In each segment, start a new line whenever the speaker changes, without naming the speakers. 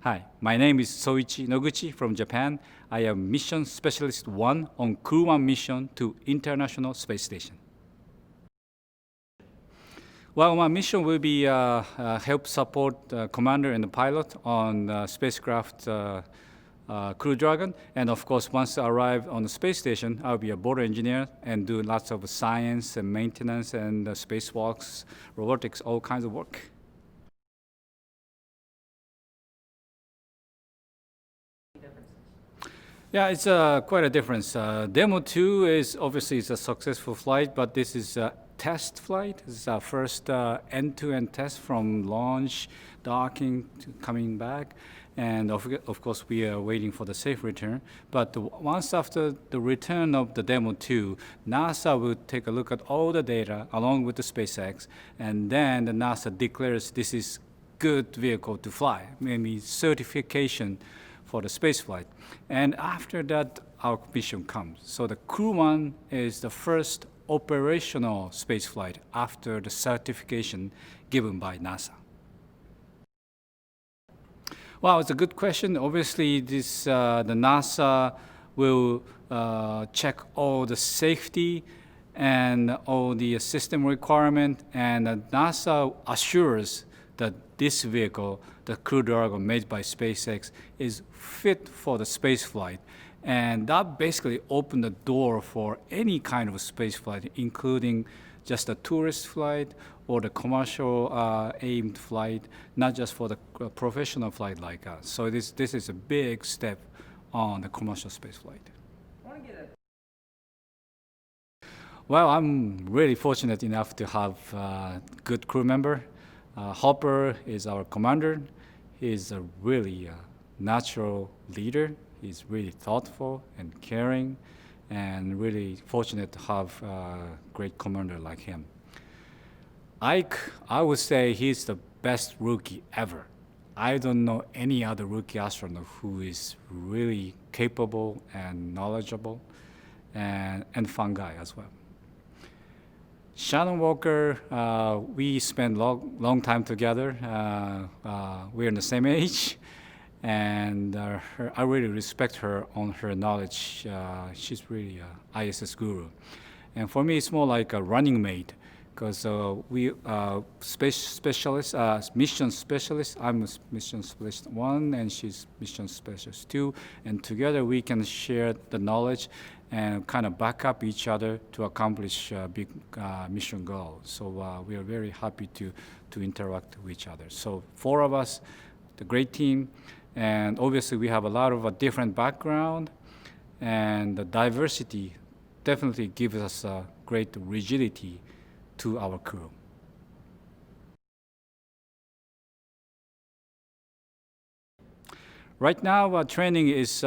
Hi, my name is Soichi Noguchi from Japan. I am Mission Specialist 1 on Crew 1 mission to International Space Station. Well, my mission will be help support the commander and the pilot on spacecraft Crew Dragon. And of course, once I arrive on the space station, I'll be a board engineer and do lots of science and maintenance and spacewalks, robotics, all kinds of work. Yeah, it's quite a difference. Demo 2 is obviously it's a successful flight, but this is a test flight. This is our first end-to-end test from launch, docking, to coming back. And of course, we are waiting for the safe return. But once after the return of the Demo 2, NASA will take a look at all the data along with the SpaceX, and then the NASA declares this is good vehicle to fly, maybe certification for the space flight. And after that, our mission comes. So the Crew 1 is the first operational space flight after the certification given by NASA. Well, it's a good question. Obviously, the NASA will check all the safety and all the system requirement, and NASA assures that this vehicle, the Crew Dragon made by SpaceX, is fit for the space flight. And that basically opened the door for any kind of space flight, including just a tourist flight or the commercial aimed flight, not just for the professional flight like us. So this is a big step on the commercial space flight. Well, I'm really fortunate enough to have a good crew member. Hopper is our commander. He's a really natural leader. He's really thoughtful and caring, and really fortunate to have a great commander like him. Ike, I would say he's the best rookie ever. I don't know any other rookie astronaut who is really capable and knowledgeable and fun guy as well. Shannon Walker, we spent long time together. We're in the same age, and I really respect her on her knowledge. She's really an ISS guru. And for me, it's more like a running mate, because we space specialists, mission specialists. I'm a mission specialist 1, and she's mission specialist 2, and together we can share the knowledge and kind of back up each other to accomplish big mission goals. So we are very happy to interact with each other. So 4 of us, the great team, and obviously we have a lot of different background, and the diversity definitely gives us a great rigidity to our crew. Right now, training is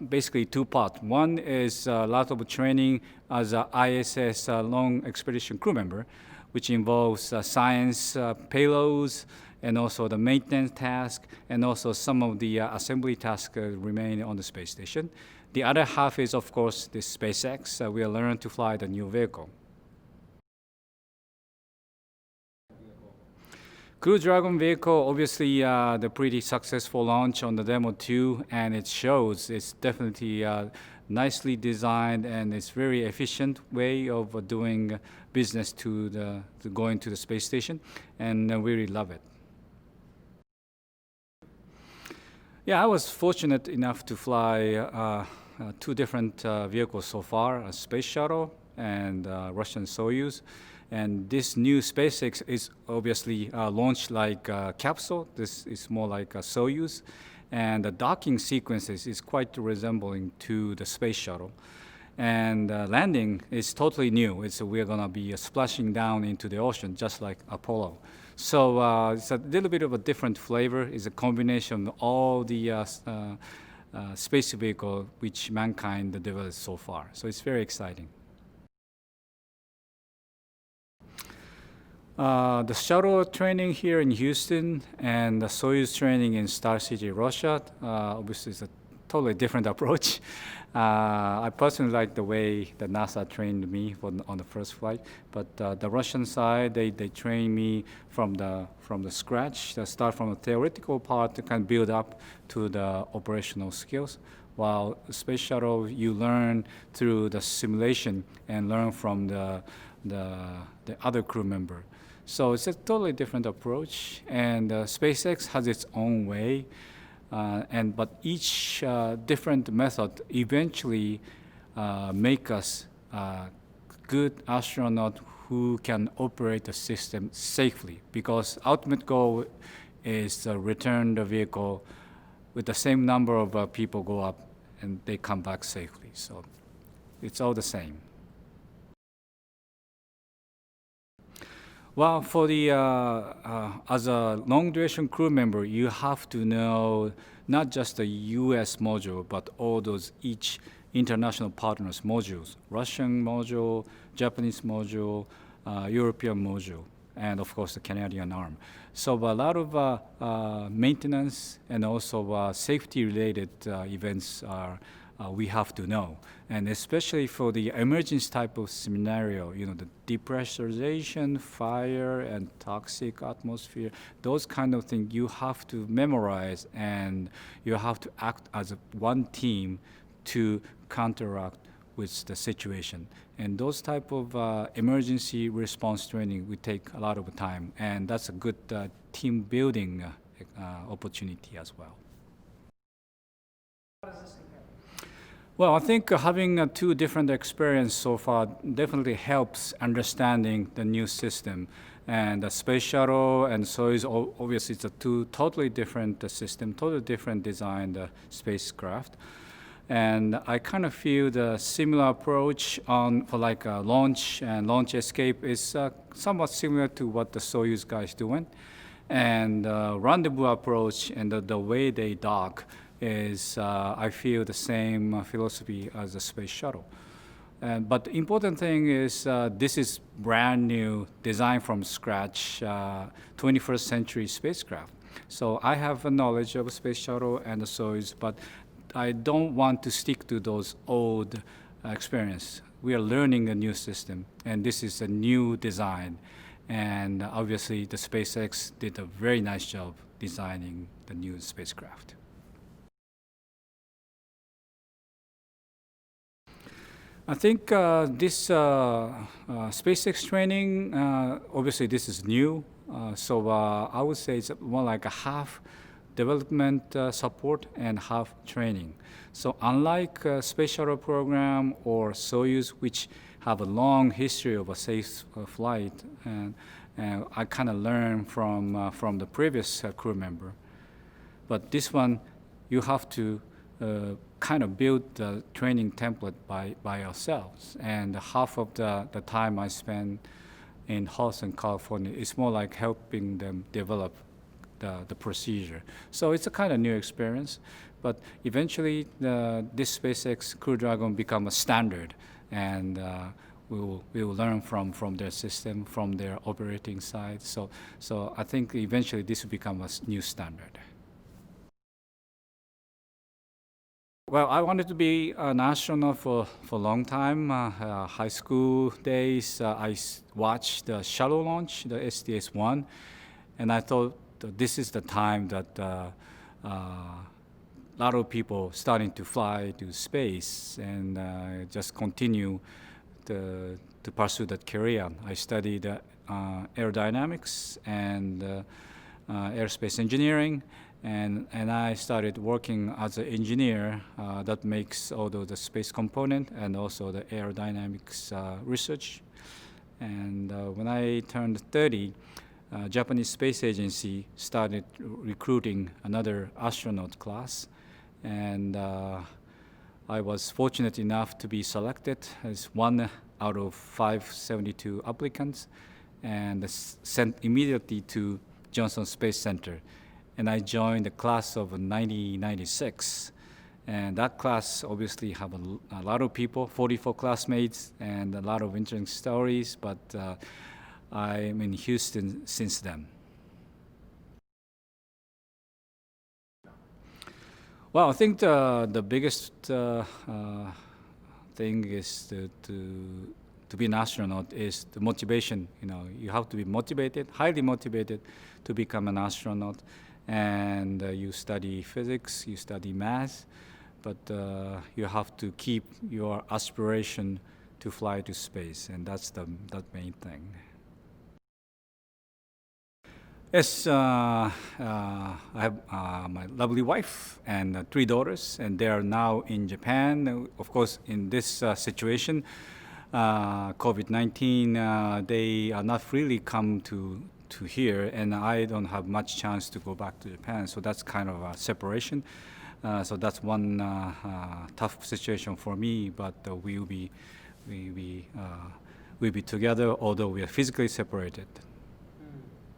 basically 2 parts. One is a lot of training as an ISS long expedition crew member, which involves science payloads, and also the maintenance task, and also some of the assembly tasks remain on the space station. The other half is, of course, the SpaceX. We are learning to fly the new vehicle. Crew Dragon vehicle, obviously the pretty successful launch on the Demo 2, and it shows it's definitely nicely designed, and it's very efficient way of doing business to going to the space station, and we really love it. Yeah, I was fortunate enough to fly 2 different vehicles so far, a space shuttle and Russian Soyuz. And this new SpaceX is obviously launched like a capsule. This is more like a Soyuz. And the docking sequences is quite resembling to the space shuttle. And landing is totally new. We're going to be splashing down into the ocean just like Apollo. So it's a little bit of a different flavor. It's a combination of all the space vehicle which mankind developed so far. So it's very exciting. The shuttle training here in Houston and the Soyuz training in Star City, Russia, obviously is a totally different approach. I personally like the way that NASA trained me on the first flight, but the Russian side, they train me from the scratch, start from the theoretical part to kind of build up to the operational skills. While space shuttle, you learn through the simulation and learn from the other crew member. So it's a totally different approach, and SpaceX has its own way. But each different method eventually make us good astronaut who can operate the system safely. Because ultimate goal is to return the vehicle with the same number of people go up and they come back safely. So it's all the same. Well, for the as a long duration crew member, you have to know not just the U.S. module, but all those each international partners modules: Russian module, Japanese module, European module, and of course the Canadian arm. So a lot of maintenance and also safety-related events are we have to know, and especially for the emergency type of scenario, the depressurization, fire, and toxic atmosphere, those kind of things you have to memorize, and you have to act as one team to counteract with the situation. And those type of emergency response training will take a lot of time, and that's a good team building opportunity as well.
How does this compare?
Well, I think having two different experiences so far definitely helps understanding the new system. And the space shuttle and Soyuz, obviously, it's a two totally different system, totally different design, the spacecraft. And I kind of feel the similar approach for like launch and launch escape is somewhat similar to what the Soyuz guys doing. And rendezvous approach and the way they dock is, I feel, the same philosophy as the space shuttle. But the important thing is this is brand new, design from scratch, 21st century spacecraft. So I have a knowledge of space shuttle and the Soyuz, but I don't want to stick to those old experience. We are learning a new system, and this is a new design. And obviously, the SpaceX did a very nice job designing the new spacecraft. I think this SpaceX training, obviously this is new, so I would say it's more like a half development support and half training. So unlike space shuttle program or Soyuz, which have a long history of a safe flight, and I kind of learned from the previous crew member. But this one, you have to kind of build the training template by yourselves. And half of the time I spend in Houston, California, is more like helping them develop the procedure. So it's a kind of new experience, but eventually this SpaceX Crew Dragon become a standard, and we will learn from their system, from their operating side. So I think eventually this will become a new standard. Well, I wanted to be an astronaut for a long time. High school days, I watched the shuttle launch, the STS-1, and I thought this is the time that a lot of people starting to fly to space and just continue to pursue that career. I studied aerodynamics and aerospace engineering, and I started working as an engineer that makes all the space component and also the aerodynamics research. And when I turned 30, Japanese Space Agency started recruiting another astronaut class, and I was fortunate enough to be selected as one out of 572 applicants, and sent immediately to Johnson Space Center. And I joined the class of 1996. And that class obviously have a lot of people, 44 classmates, and a lot of interesting stories, but I'm in Houston since then. Well, I think the biggest thing is to be an astronaut is the motivation. You know, you have to be motivated, highly motivated, to become an astronaut, and you study physics, you study math, but you have to keep your aspiration to fly to space, and that's the main thing. Yes, I have my lovely wife and 3 daughters, and they are now in Japan. Of course, in this situation, COVID-19, they are not freely come to here, and I don't have much chance to go back to Japan. So that's kind of a separation. So that's one tough situation for me, but we'll be together, although we are physically separated.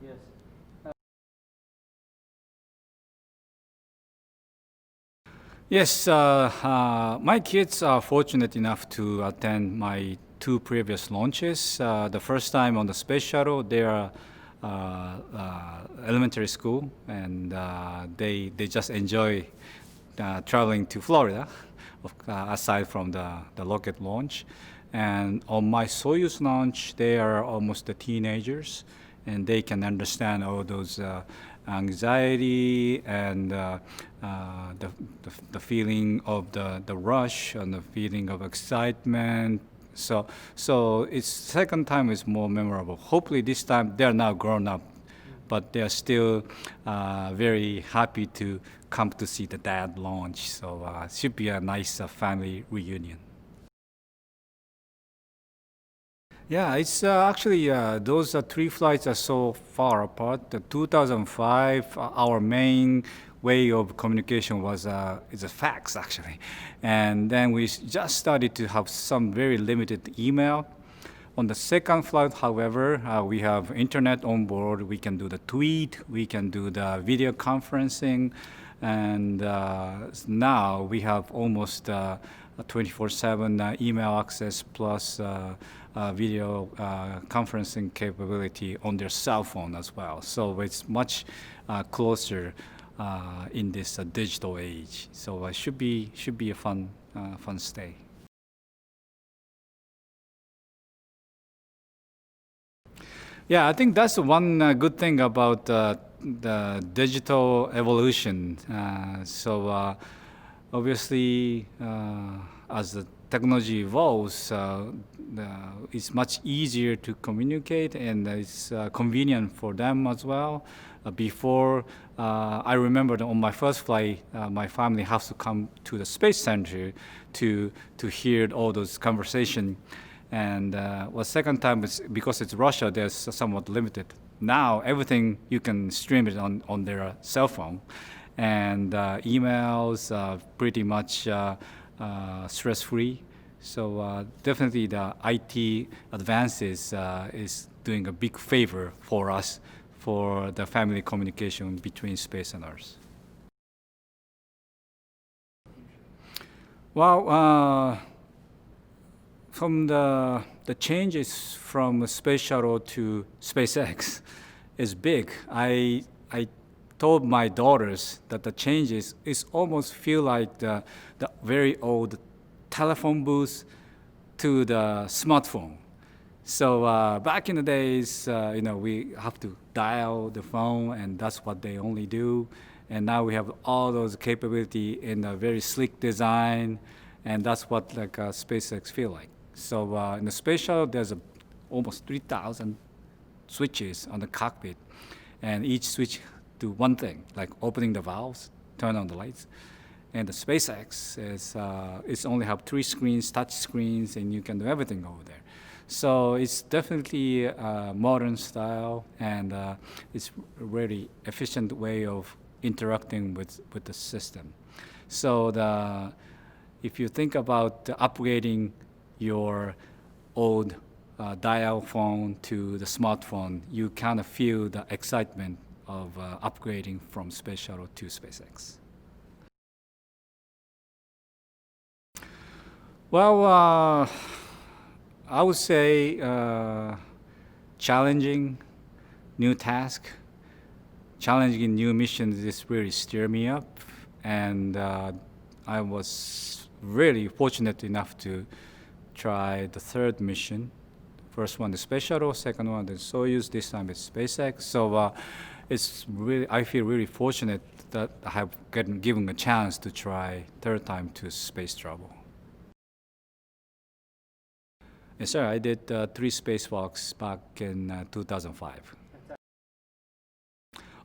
Yes.
Yes, my kids are fortunate enough to attend my 2 previous launches. The first time on the space shuttle, they are elementary school, and they just enjoy traveling to Florida, aside from the rocket launch. And on my Soyuz launch, they are almost the teenagers, and they can understand all those anxiety and the feeling of the rush and the feeling of excitement. So it's second time is more memorable. Hopefully this time they're now grown up, but they're still very happy to come to see the dad launch. So it should be a nice family reunion. Yeah, it's actually those 3 flights are so far apart. The 2005, our main way of communication was is a fax actually, and then we just started to have some very limited email. On the second flight, however, we have internet on board. We can do the tweet, we can do the video conferencing, and now we have almost 24/7 email access plus video conferencing capability on their cell phone as well. So it's much closer in this digital age. So it should be a fun stay. Yeah, I think that's one good thing about the digital evolution. Obviously, as the technology evolves, it's much easier to communicate, and it's convenient for them as well. Before, I remember that on my first flight, my family has to come to the Space Center to hear all those conversation. And second time is because it's Russia, there's somewhat limited. Now everything you can stream it on their cell phone, and emails pretty much stress-free. So definitely the IT advances is doing a big favor for us for the family communication between space and Earth. Well, from the changes from space shuttle to SpaceX is big. I told my daughters that the changes is almost feel like the very old telephone booth to the smartphone. So back in the days, we have to dial the phone, and that's what they only do. And now we have all those capability in a very sleek design, and that's what SpaceX feel like. So in the space shuttle, there's almost 3,000 switches on the cockpit, and each switch do one thing, like opening the valves, turn on the lights. And the SpaceX it's only have 3 screens, touch screens, and you can do everything over there. So it's definitely a modern style, and it's a really efficient way of interacting with the system. So if you think about upgrading your old dial phone to the smartphone, you kind of feel the excitement of upgrading from space shuttle to SpaceX. Well, I would say challenging new task, challenging new missions. This really stir me up, and I was really fortunate enough to try the third mission. First one, the space shuttle. Second one, the Soyuz. This time it's SpaceX. So it's really, I feel really fortunate that I have gotten given a chance to try third time to space travel. Yes, sir. I did 3 spacewalks back in 2005.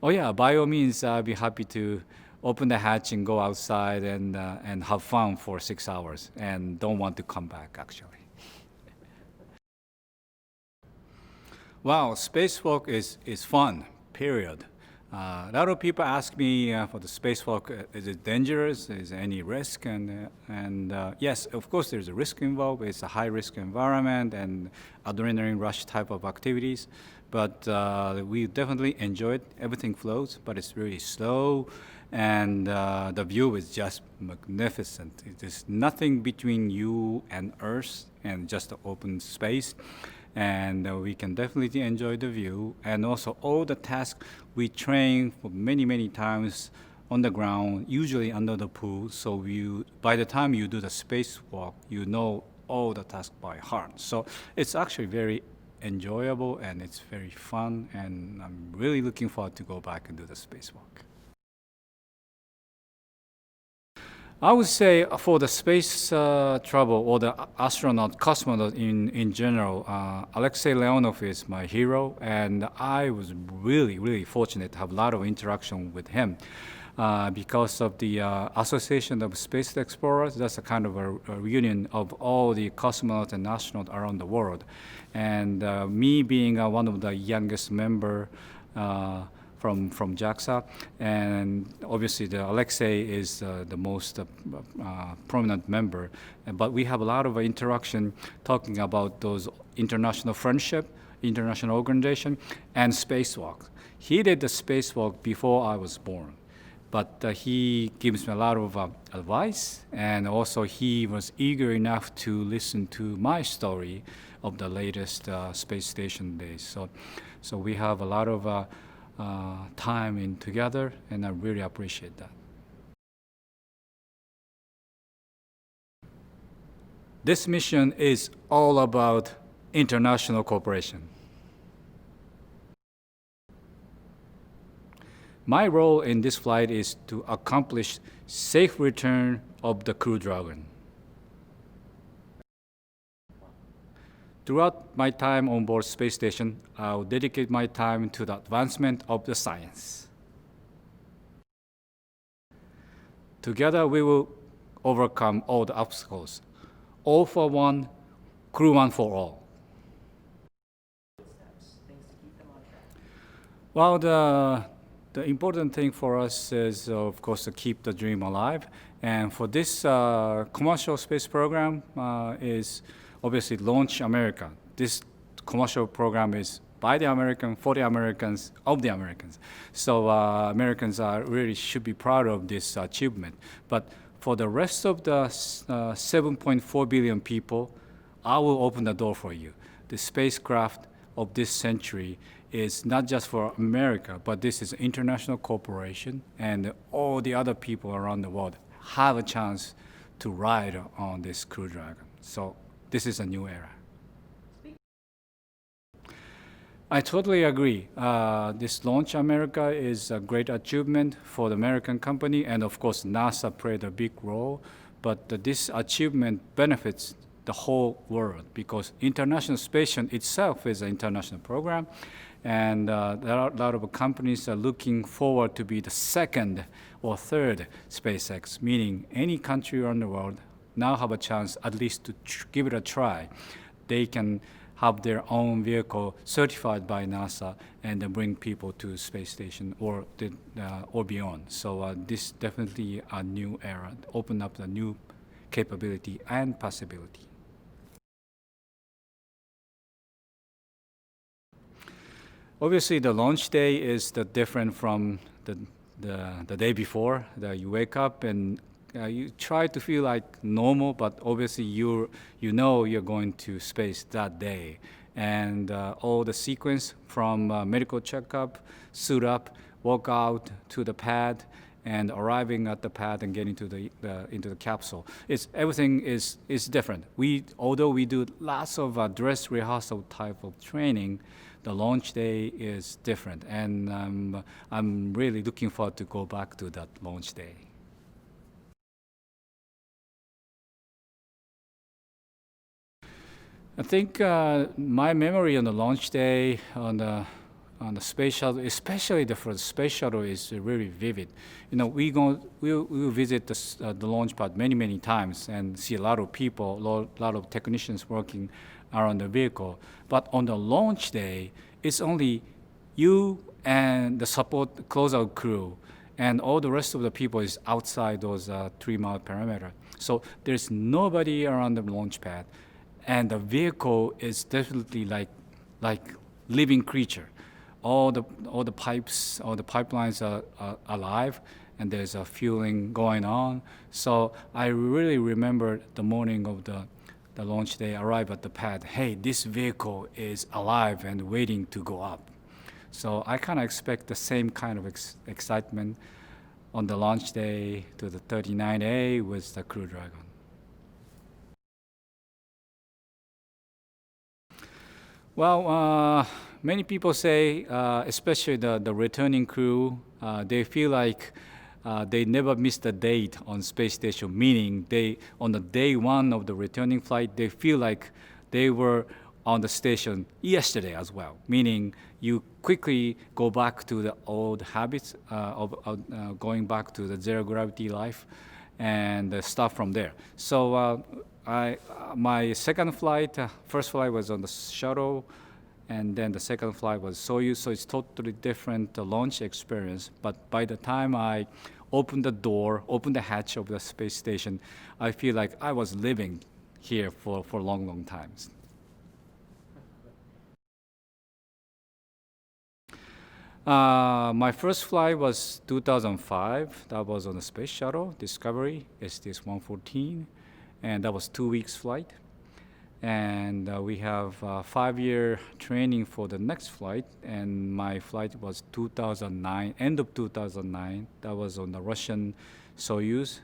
Oh yeah, by all means, I'd be happy to open the hatch and go outside and have fun for 6 hours, and don't want to come back actually. Wow, spacewalk is fun. Period. A lot of people ask me for the spacewalk, is it dangerous? Is there any risk? And yes, of course, there's a risk involved. It's a high-risk environment and adrenaline rush type of activities. But we definitely enjoy it. Everything flows, but it's really slow, and the view is just magnificent. There's nothing between you and Earth, and just the open space. And we can definitely enjoy the view, and also all the tasks we train for many times on the ground, usually under the pool. So by the time you do the spacewalk, you know all the tasks by heart. So it's actually very enjoyable and it's very fun, and I'm really looking forward to go back and do the spacewalk. I would say for the space travel or the astronaut, cosmonaut in general, Alexei Leonov is my hero, and I was really fortunate to have a lot of interaction with him. Because of the Association of Space Explorers, that's a kind of a reunion of all the cosmonauts and astronauts around the world. And me being one of the youngest member from JAXA, and obviously the Alexei is the most prominent member. But we have a lot of interaction talking about those international friendship, international organization, and spacewalk. He did the spacewalk before I was born, but he gives me a lot of advice, and also he was eager enough to listen to my story of the latest space station days. So we have a lot of time in together, and I really appreciate that. This mission is all about international cooperation. My role in this flight is to accomplish safe return of the Crew Dragon. Throughout my time on board space station, I'll dedicate my time to the advancement of the science. Together, we will overcome all the obstacles. All for one, crew one for all. Well, the important thing for us is, of course, to keep the dream alive. And for this commercial space program is obviously Launch America. This commercial program is by the Americans, for the Americans, of the Americans. So Americans really should be proud of this achievement. But for the rest of the 7.4 billion people, I will open the door for you. The spacecraft of this century is not just for America, but this is an international corporation, and all the other people around the world have a chance to ride on this Crew Dragon. So this is a new era. I totally agree. This Launch America is a great achievement for the American company, and of course NASA played a big role, but this achievement benefits the whole world because International Space Station itself is an international program, and there are a lot of companies are looking forward to be the second or third SpaceX, meaning any country around the world now have a chance at least to give it a try. They can have their own vehicle certified by NASA and then bring people to space station or beyond. So this definitely a new era, open up a new capability and possibility. Obviously, the launch day is different from the day before. You wake up and you try to feel like normal, but obviously you know you're going to space that day. And all the sequence from medical checkup, suit up, walk out to the pad, and arriving at the pad and getting to into the capsule. Everything is different. Although we do lots of dress rehearsal type of training, the launch day is different, and I'm really looking forward to go back to that launch day. I think my memory on the launch day on the space shuttle, especially the first space shuttle, is really vivid. You know, we visit the launch pad many times and see a lot of people, lot of technicians working around the vehicle. But on the launch day, it's only you and the support closeout crew, and all the rest of the people is outside those 3-mile perimeter. So there's nobody around the launch pad, and the vehicle is definitely like living creature. All the pipes, all the pipelines are alive, and there's a fueling going on. So I really remember the morning of the launch day, arrive at the pad. Hey, this vehicle is alive and waiting to go up. So I kind of expect the same kind of excitement on the launch day to the 39A with the Crew Dragon. Well, many people say, especially the returning crew, they feel like they never missed a date on space station, meaning on the day one of the returning flight, they feel like they were on the station yesterday as well, meaning you quickly go back to the old habits of going back to the zero gravity life and start from there. So my second flight, first flight was on the shuttle, and then the second flight was Soyuz, so it's totally different launch experience. But by the time I opened the hatch of the space station, I feel like I was living here for long times. My first flight was 2005. That was on the space shuttle, Discovery, STS-114, and that was 2 weeks flight. And we have 5-year training for the next flight, and my flight was 2009, end of 2009. That was on the Russian Soyuz,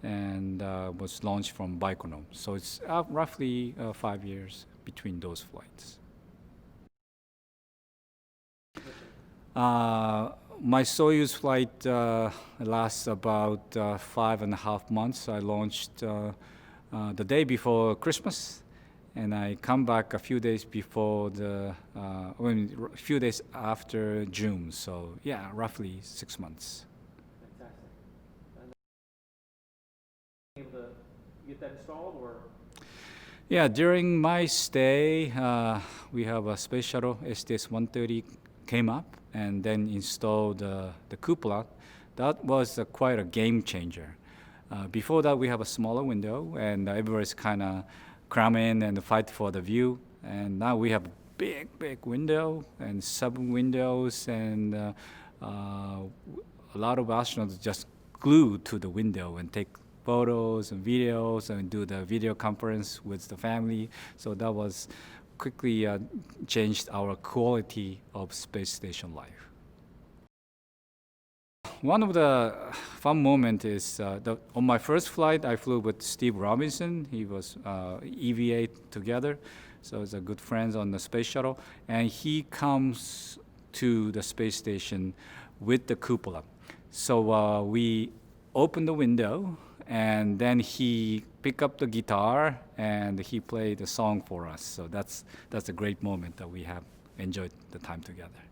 and was launched from Baikonur. So it's roughly 5 years between those flights. My Soyuz flight lasts about 5.5 months. I launched the day before Christmas, and I come back a few days before a few days after June. So yeah, roughly 6 months.
Fantastic. And able to get that installed, or?
Yeah, during my stay, we have a space shuttle, STS-130, came up and then installed the cupola. That was quite a game changer. Before that, we have a smaller window, and everybody's kind of cram in and fight for the view. And now we have a big window and sub windows, and a lot of astronauts just glued to the window and take photos and videos and do the video conference with the family. So that was quickly changed our quality of space station life. One of the fun moments is on my first flight, I flew with Steve Robinson. He was EVA together, so it's a good friends on the space shuttle. And he comes to the space station with the cupola. So we open the window, and then he picked up the guitar and he played a song for us. So that's a great moment that we have enjoyed the time together.